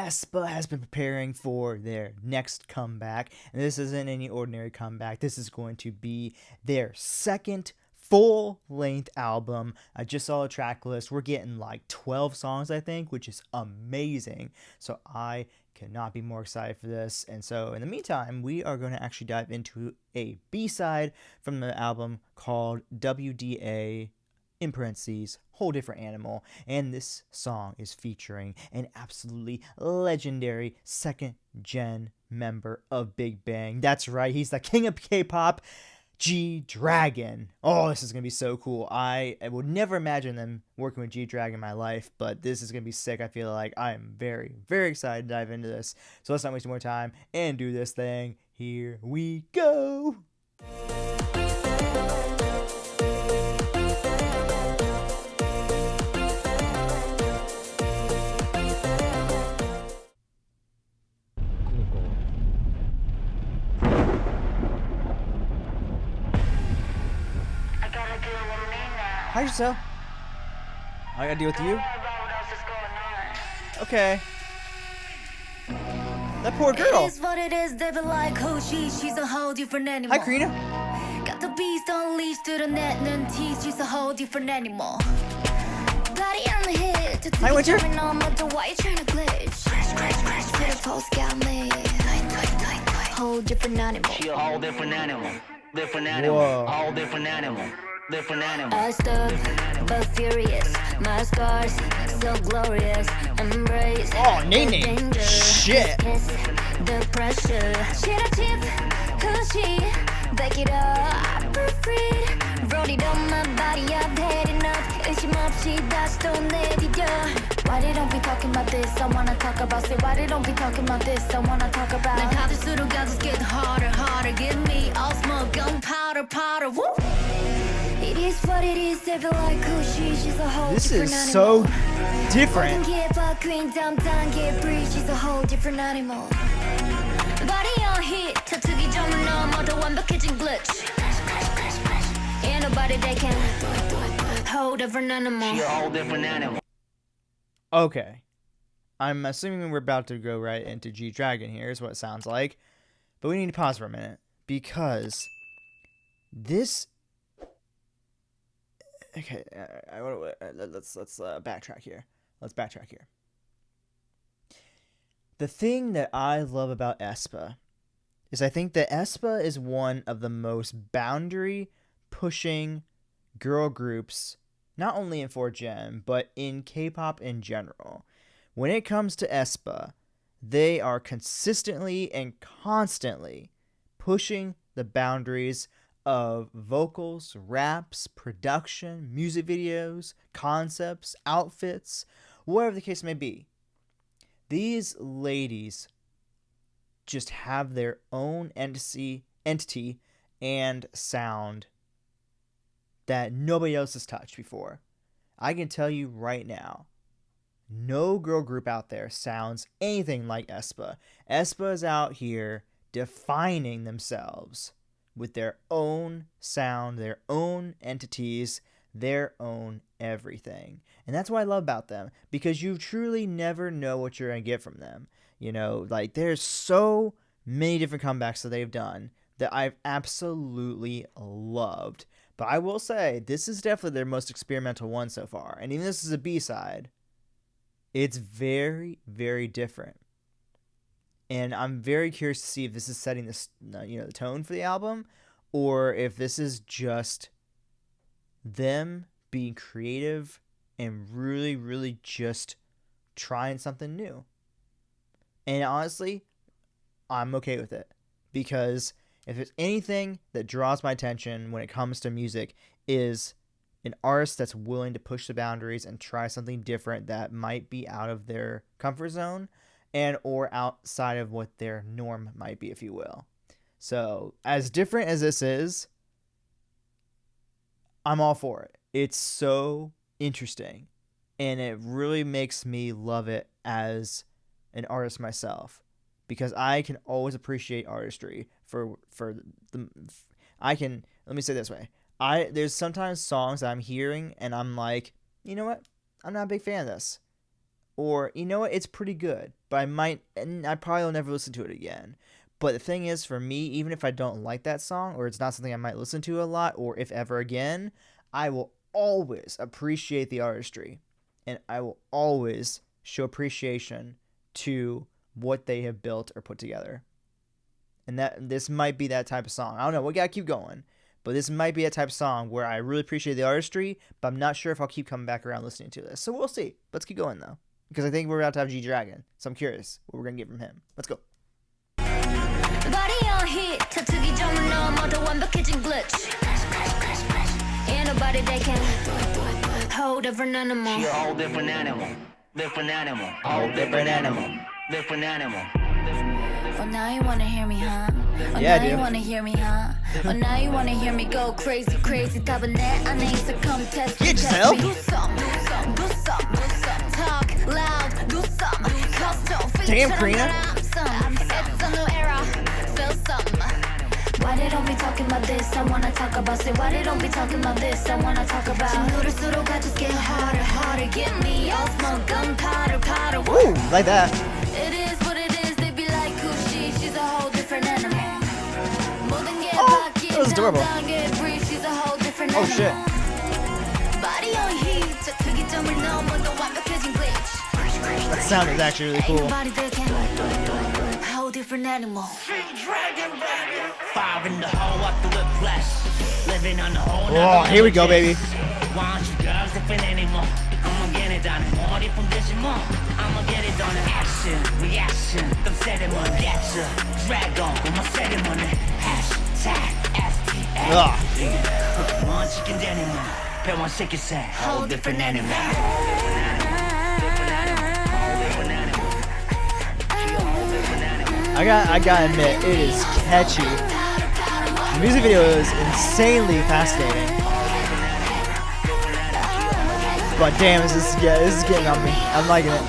aespa has been preparing for their next comeback, and this isn't any ordinary comeback. This is going to be their second full-length album. I just saw a track list. We're getting like 12 songs, I think, which is amazing. So I cannot be more excited for this. And so in the meantime, we are going to actually dive into a B-side from the album called WDA, in parentheses, Whole Different Animal, and this song is featuring an absolutely legendary second gen member of Big Bang. That's right, he's the king of K-pop, G-Dragon. Oh, this is going to be so cool. I would never imagine them working with G-Dragon in my life, but this is going to be sick. I feel like I am very, very excited to dive into this. So let's not waste more time and do this thing. Here we go. Hi, Giselle. I gotta deal with you. Okay. That poor girl. It is what it is, they be like, oh, she's a whole different animal. Hi, Karina. Got the beast unleashed to the net and teeth, she's a whole different animal. Body on the hit, to Hi, Winter. on, but the white trying to glitch. Scratch, to the post got me. Whole different animal. She a whole different animal. Different animal. Whoa. Whole different animal. Different animal. I stuck, but furious. My scars, so glorious. Embrace. Oh, Nene. the danger. Shit. Kiss the pressure. Shit, I tip, cushy. Back it up, free. Wrote it on my body, I've had enough. 의심 없이 다시 또 내디뎌. Why they don't be talking about this? I wanna talk about it. Why they don't be talking about this? I wanna talk about. 난 가질수록 I just get harder, harder. Give me all smoke, gunpowder, powder. Woo! It is what it is, they feel like Kushi, she's a whole This different is animal. so different. Queen, dumb, get breeze, she's a whole different animal. Body on hit, 터트기 전문 넘어도 완벽해진 glitch. Ain't nobody that can whole different animal. She a whole different animal. Okay. I'm assuming we're about to go right into G-Dragon here, is what it sounds like. But we need to pause for a minute, because this... Okay, let's backtrack here. Let's backtrack here. The thing that I love about aespa is I think that aespa is one of the most boundary-pushing girl groups, not only in 4Gen, but in K-pop in general. When it comes to aespa, they are consistently and constantly pushing the boundaries of vocals, raps, production, music videos, concepts, outfits, whatever the case may be. These ladies just have their own entity and sound that nobody else has touched before. I can tell you right now, no girl group out there sounds anything like aespa. aespa is out here defining themselves with their own sound, their own entities, their own everything. And that's what I love about them, because you truly never know what you're going to get from them. You know, like, there's so many different comebacks that they've done that I've absolutely loved. But I will say, this is definitely their most experimental one so far. And even this is a B-side, it's very, very different. And I'm very curious to see if this is setting this, the tone for the album, or if this is just them being creative and really, really just trying something new. And honestly, I'm okay with it, because if there's anything that draws my attention when it comes to music is an artist that's willing to push the boundaries and try something different that might be out of their comfort zone and or outside of what their norm might be, if you will. So, as different as this is, I'm all for it. It's so interesting, and it really makes me love it as an artist myself, because I can always appreciate artistry for the I can, let me say it this way. There's sometimes songs that I'm hearing and I'm like, you know what? I'm not a big fan of this. or you know what, it's pretty good, but I probably will never listen to it again. But the thing is, for me, even if I don't like that song, or it's not something I might listen to a lot, or if ever again, I will always appreciate the artistry, and I will always show appreciation to what they have built or put together. And that this might be that type of song. I don't know. We gotta keep going. But this might be a type of song where I really appreciate the artistry, but I'm not sure if I'll keep coming back around listening to this. So we'll see. Let's keep going though, because I think we're about to have G Dragon. So I'm curious what we're gonna get from him. Let's go. Body on heat, 터트기 전문 넘어도 완벽해진 glitch. Ain't nobody they can hold different animal. She a whole different animal. Different animal. Whole different animal. Different animal. Oh, now you wanna hear me, huh? Oh, Yeah, now you dude. wanna hear me, huh? Oh, now you wanna hear me go crazy, crazy. 답은 내 안에 있어, come test me, Get test yourself. me. Do some, do some, do some, do some. Talk loud, do some. Custom Damn, feature, Karina. I'm some. It's a new era, feel some. Why they don't be talking about this? I wanna talk about it. Why they don't be talking about this? I wanna talk about. 누를수록 I just get harder, harder. Get me all smoke, gunpowder, powder. Woo, like that. It is what it is. They be like, who's she? She's a whole different animal. 모든 게 Oh, 바뀌, that was adorable. down, get brief. She's a whole different Oh animal. shit. Body on heat, 저 특이점을 넘어도 완벽해진 glitch. That sound is actually really Ain't cool. nobody that can. Whole different animal. Fire in the hole up through the flesh. Living on the whole Oh, here we go, baby. Why don't you girls different anymore? I'ma get it done. 머리 분들지 뭐. I'ma get it done. Action, reaction. 좀 ceremony. Get ya. Dragon, with my ceremony. Hashtag STL. Ugh. One chicken animal. 배원 새끼새. Whole different animal. I gotta admit, it is catchy. The music video is insanely fascinating. But damn, this is getting on me. I'm liking it.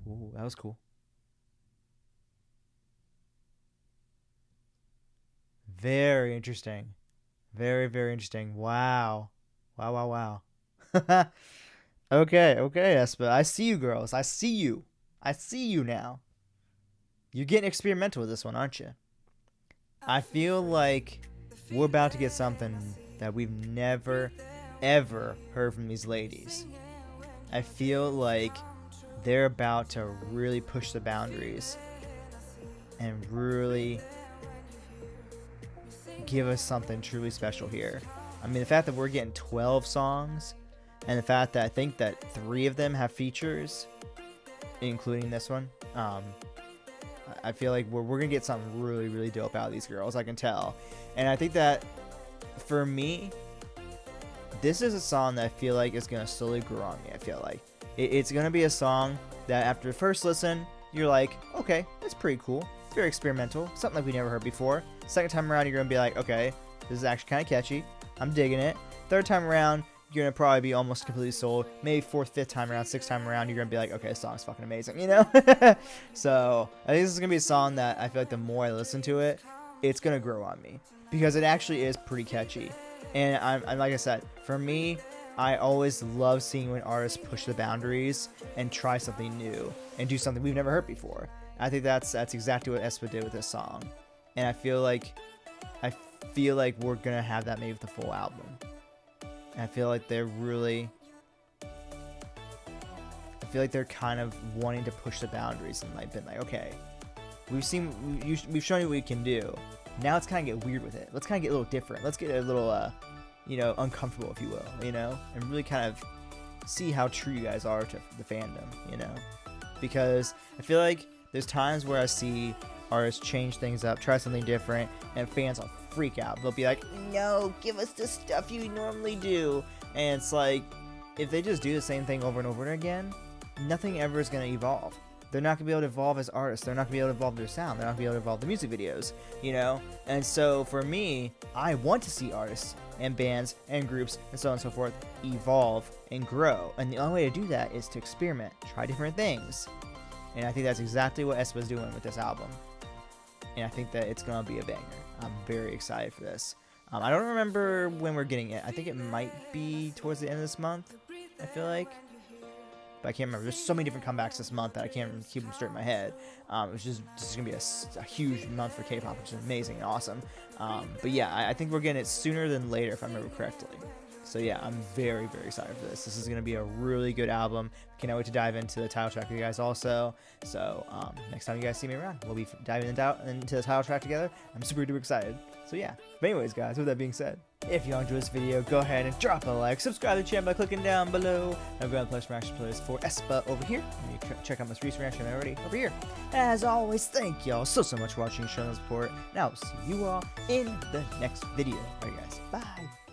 Ooh, that was cool. Very interesting. Very, very interesting. Wow. Wow. Okay, Espa. I see you, girls. I see you. I see you now. You're getting experimental with this one, aren't you? I feel like we're about to get something that we've never, ever heard from these ladies. I feel like they're about to really push the boundaries and really give us something truly special here. I mean, the fact that we're getting 12 songs, and the fact that I think that 3 of them have features, including this one, I feel like we're gonna get something really, really dope out of these girls. I can tell, and I think that for me, this is a song that I feel like is gonna slowly grow on me. I feel like it's gonna be a song that after the first listen, you're like, okay, that's pretty cool. It's very experimental, something like we never heard before. Second time around, you're gonna be like, okay, this is actually kind of catchy. I'm digging it. Third time around, you're gonna probably be almost completely sold. Maybe fourth, fifth time around, sixth time around, you're gonna be like, okay, this song's fucking amazing, you know? So I think this is gonna be a song that I feel like the more I listen to it, it's gonna grow on me because it actually is pretty catchy. And I'm like I said, for me, I always love seeing when artists push the boundaries and try something new and do something we've never heard before. I think that's exactly what aespa did with this song, and I feel like we're gonna have that maybe with the full album. And I feel like they're kind of wanting to push the boundaries and like been like, okay, we've shown you what we can do. Now let's kind of get weird with it. Let's kind of get a little different. Let's get a little, uncomfortable, if you will, and really kind of see how true you guys are to the fandom, because I feel like there's times where I see artists change things up, try something different, and fans will freak out. They'll be like, no, give us the stuff you normally do. And it's like, if they just do the same thing over and over again, nothing ever is going to evolve. They're not going to be able to evolve as artists. They're not going to be able to evolve their sound. They're not going to be able to evolve the music videos, And so for me, I want to see artists and bands and groups and so on and so forth evolve and grow. And the only way to do that is to experiment, try different things. And I think that's exactly what aespa is doing with this album. And I think that it's going to be a banger. I'm very excited for this. I don't remember when we're getting it. I think it might be towards the end of this month, I feel like. But I can't remember. There's so many different comebacks this month that I can't keep them straight in my head. It was just this is going to be a huge month for K-pop, which is amazing and awesome. But yeah, I think we're getting it sooner than later, if I remember correctly. So yeah, I'm very, very excited for this. This is going to be a really good album. Can't wait to dive into the title track with you guys also. So next time you guys see me around, we'll be diving into the title track together. I'm super duper excited. So yeah. But anyways, guys, with that being said, if you enjoyed this video, go ahead and drop a like, subscribe to the channel by clicking down below. I've got a plus reaction playlist for aespa over here. And you can check out my recent reaction already over here. As always, thank y'all so much for watching and showing the support. And I'll see you all in the next video. Alright guys, bye.